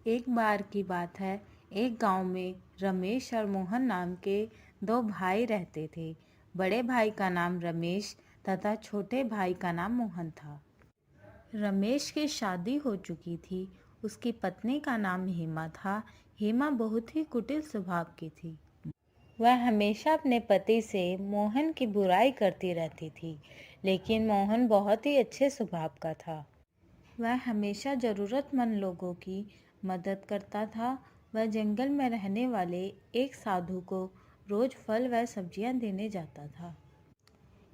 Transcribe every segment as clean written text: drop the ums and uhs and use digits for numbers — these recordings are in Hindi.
एक बार की बात है। एक गांव में रमेश और मोहन नाम के दो भाई रहते थे। बड़े भाई का नाम रमेश तथा छोटे भाई का नाम मोहन था। रमेश की शादी हो चुकी थी। उसकी पत्नी का नाम हेमा था। हेमा बहुत ही कुटिल स्वभाव की थी। वह हमेशा अपने पति से मोहन की बुराई करती रहती थी, लेकिन मोहन बहुत ही अच्छे स्वभाव का था। वह हमेशा ज़रूरतमंद लोगों की मदद करता था। वह जंगल में रहने वाले एक साधु को रोज़ फल व सब्जियां देने जाता था।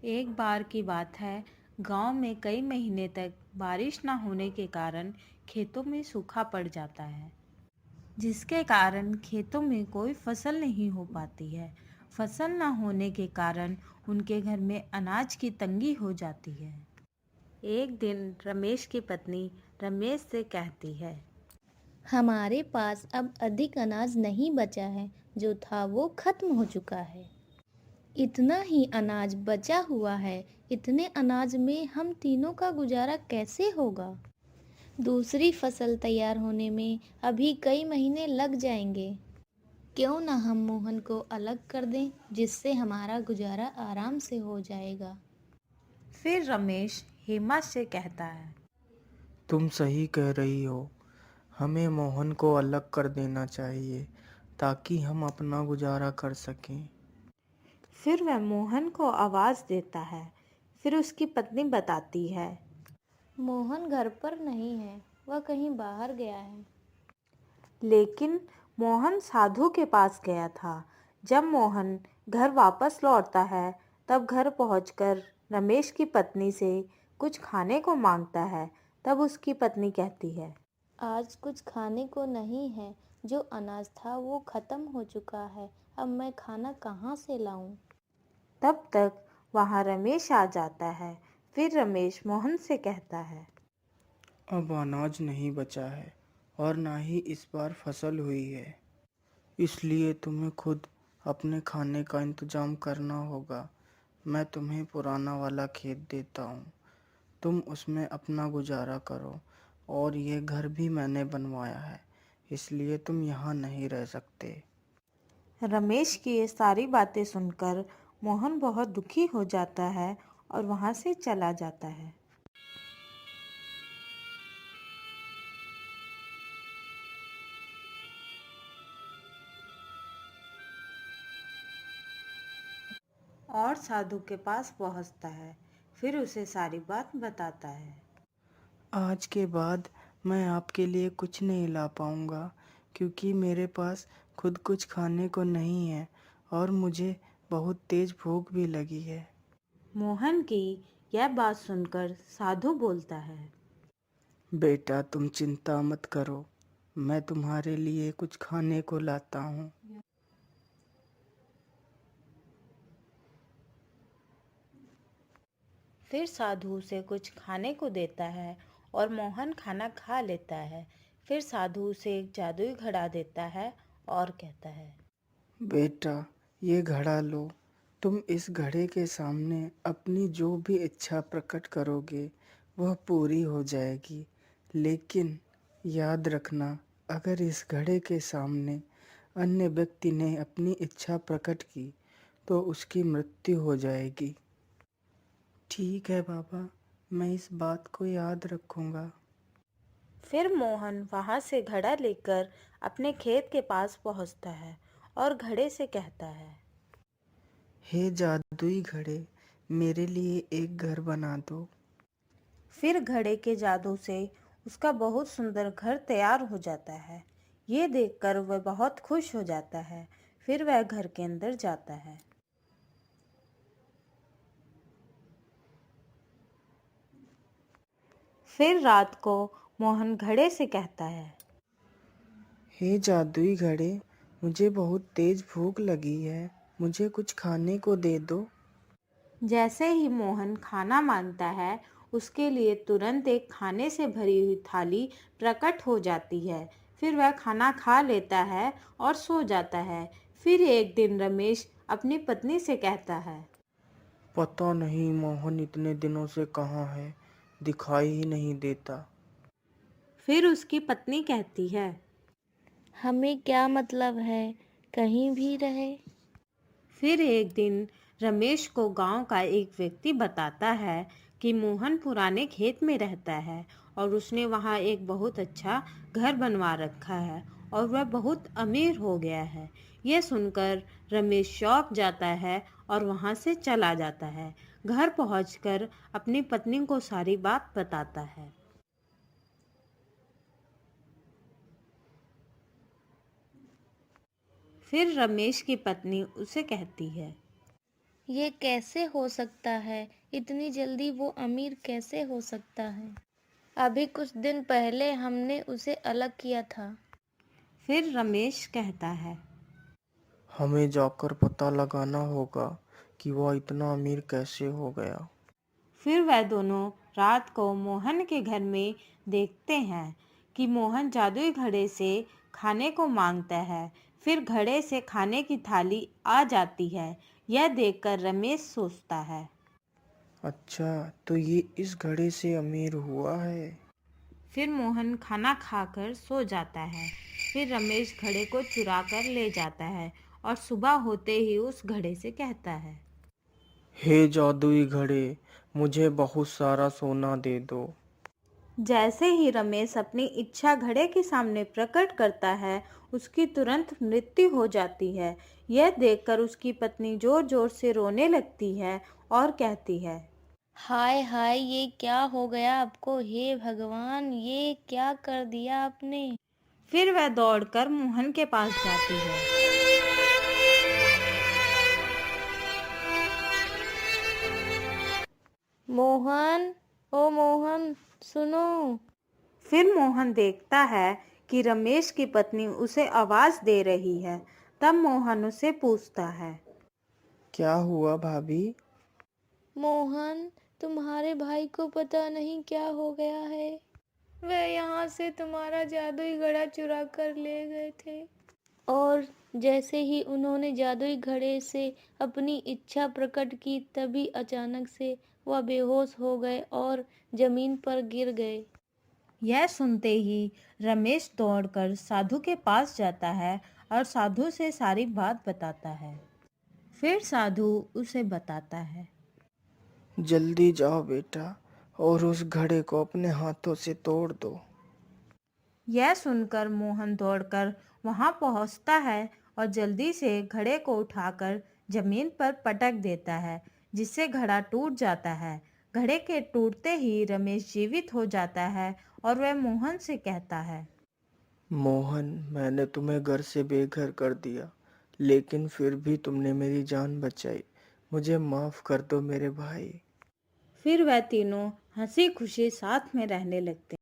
एक बार की बात है, गांव में कई महीने तक बारिश न होने के कारण खेतों में सूखा पड़ जाता है, जिसके कारण खेतों में कोई फसल नहीं हो पाती है। फसल न होने के कारण उनके घर में अनाज की तंगी हो जाती है। एक दिन रमेश की पत्नी रमेश से कहती है, हमारे पास अब अधिक अनाज नहीं बचा है, जो था वो खत्म हो चुका है। इतना ही अनाज बचा हुआ है। इतने अनाज में हम तीनों का गुजारा कैसे होगा? दूसरी फसल तैयार होने में अभी कई महीने लग जाएंगे। क्यों ना हम मोहन को अलग कर दें, जिससे हमारा गुजारा आराम से हो जाएगा। फिर रमेश हेमा से कहता है, तुम सही कह रही हो। हमें मोहन को अलग कर देना चाहिए ताकि हम अपना गुजारा कर सकें। फिर वह मोहन को आवाज़ देता है। फिर उसकी पत्नी बताती है, मोहन घर पर नहीं है, वह कहीं बाहर गया है। लेकिन मोहन साधु के पास गया था। जब मोहन घर वापस लौटता है, तब घर पहुंचकर रमेश की पत्नी से कुछ खाने को मांगता है। तब उसकी पत्नी कहती है, आज कुछ खाने को नहीं है। जो अनाज था वो खत्म हो चुका है। अब मैं खाना कहाँ से लाऊं? तब तक वहां रमेश आ जाता है। फिर रमेश मोहन से कहता है, अब अनाज नहीं बचा है और ना ही इस बार फसल हुई है, इसलिए तुम्हें खुद अपने खाने का इंतजाम करना होगा। मैं तुम्हें पुराना वाला खेत देता हूँ, तुम उसमें अपना गुजारा करो। और ये घर भी मैंने बनवाया है, इसलिए तुम यहाँ नहीं रह सकते। रमेश की ये सारी बातें सुनकर मोहन बहुत दुखी हो जाता है और वहां से चला जाता है। और साधु के पास पहुंचता है। फिर उसे सारी बात बताता है। आज के बाद मैं आपके लिए कुछ नहीं ला पाऊँगा, क्योंकि मेरे पास खुद कुछ खाने को नहीं है और मुझे बहुत तेज़ भूख भी लगी है। मोहन की यह बात सुनकर साधु बोलता है, बेटा, तुम चिंता मत करो, मैं तुम्हारे लिए कुछ खाने को लाता हूँ। फिर साधु उसे कुछ खाने को देता है और मोहन खाना खा लेता है। फिर साधु उसे एक जादुई घड़ा देता है और कहता है, बेटा, ये घड़ा लो। तुम इस घड़े के सामने अपनी जो भी इच्छा प्रकट करोगे वह पूरी हो जाएगी। लेकिन याद रखना, अगर इस घड़े के सामने अन्य व्यक्ति ने अपनी इच्छा प्रकट की तो उसकी मृत्यु हो जाएगी। ठीक है बाबा, मैं इस बात को याद रखूंगा। फिर मोहन वहां से घड़ा लेकर अपने खेत के पास पहुंचता है और घड़े से कहता है, हे जादुई घड़े, मेरे लिए एक घर बना दो। फिर घड़े के जादू से उसका बहुत सुंदर घर तैयार हो जाता है। ये देखकर वह बहुत खुश हो जाता है। फिर वह घर के अंदर जाता है। फिर रात को मोहन घड़े से कहता है, हे जादुई घड़े, मुझे बहुत तेज भूख लगी है, मुझे कुछ खाने को दे दो। जैसे ही मोहन खाना मांगता है, उसके लिए तुरंत एक खाने से भरी हुई थाली प्रकट हो जाती है। फिर वह खाना खा लेता है और सो जाता है। फिर एक दिन रमेश अपनी पत्नी से कहता है, पता नहीं मोहन इतने दिनों से कहाँ है, दिखाई ही नहीं देता। फिर उसकी पत्नी कहती है, हमें क्या मतलब है, कहीं भी रहे। फिर एक दिन रमेश को गांव का एक व्यक्ति बताता है कि मोहन पुराने खेत में रहता है और उसने वहां एक बहुत अच्छा घर बनवा रखा है और वह बहुत अमीर हो गया है। यह सुनकर रमेश चौंक जाता है और वहां से चला जाता है। घर पहुंचकर अपनी पत्नी को सारी बात बताता है। फिर रमेश की पत्नी उसे कहती है, ये कैसे हो सकता है, इतनी जल्दी वो अमीर कैसे हो सकता है। अभी कुछ दिन पहले हमने उसे अलग किया था। फिर रमेश कहता है, हमें जाकर पता लगाना होगा कि वह इतना अमीर कैसे हो गया। फिर वह दोनों रात को मोहन के घर में देखते हैं कि मोहन जादुई घड़े से खाने को मांगता है। फिर घड़े से खाने की थाली आ जाती है। यह देखकर रमेश सोचता है। अच्छा, तो ये इस घड़े से अमीर हुआ है। फिर मोहन खाना खाकर सो जाता है। फिर रमेश घड़े को चुरा कर ले जाता है और सुबह होते ही उस घड़े से कहता है, हे जादुई घड़े, मुझे बहुत सारा सोना दे दो। जैसे ही रमेश अपनी इच्छा घड़े के सामने प्रकट करता है, उसकी तुरंत मृत्यु हो जाती है। यह देखकर उसकी पत्नी जोर जोर से रोने लगती है और कहती है, हाय हाय, ये क्या हो गया आपको, हे भगवान, ये क्या कर दिया आपने। फिर वह दौड़कर मोहन के पास जाती है। मोहन, ओ मोहन, सुनो। फिर मोहन देखता है कि रमेश की पत्नी उसे आवाज दे रही है। तब मोहन उसे पूछता है, क्या हुआ भाभी? मोहन, तुम्हारे भाई को पता नहीं क्या हो गया है। वह यहाँ से तुम्हारा जादुई घड़ा चुरा कर ले गए थे। और जैसे ही उन्होंने जादुई घड़े से अपनी इच्छा प्रकट की, तभी अचानक से वह बेहोश हो गए और जमीन पर गिर गए। यह सुनते ही रमेश दौड़कर साधु के पास जाता है और साधु से सारी बात बताता है। फिर साधु उसे बताता है, जल्दी जाओ बेटा और उस घड़े को अपने हाथों से तोड़ दो। यह सुनकर मोहन दौड़कर वहां पहुंचता है और जल्दी से घड़े को उठाकर जमीन पर पटक देता है, जिससे घड़ा टूट जाता है। घड़े के टूटते ही रमेश जीवित हो जाता है और वह मोहन से कहता है, मोहन, मैंने तुम्हें घर से बेघर कर दिया, लेकिन फिर भी तुमने मेरी जान बचाई। मुझे माफ कर दो मेरे भाई। फिर वह तीनों हंसी खुशी साथ में रहने लगते।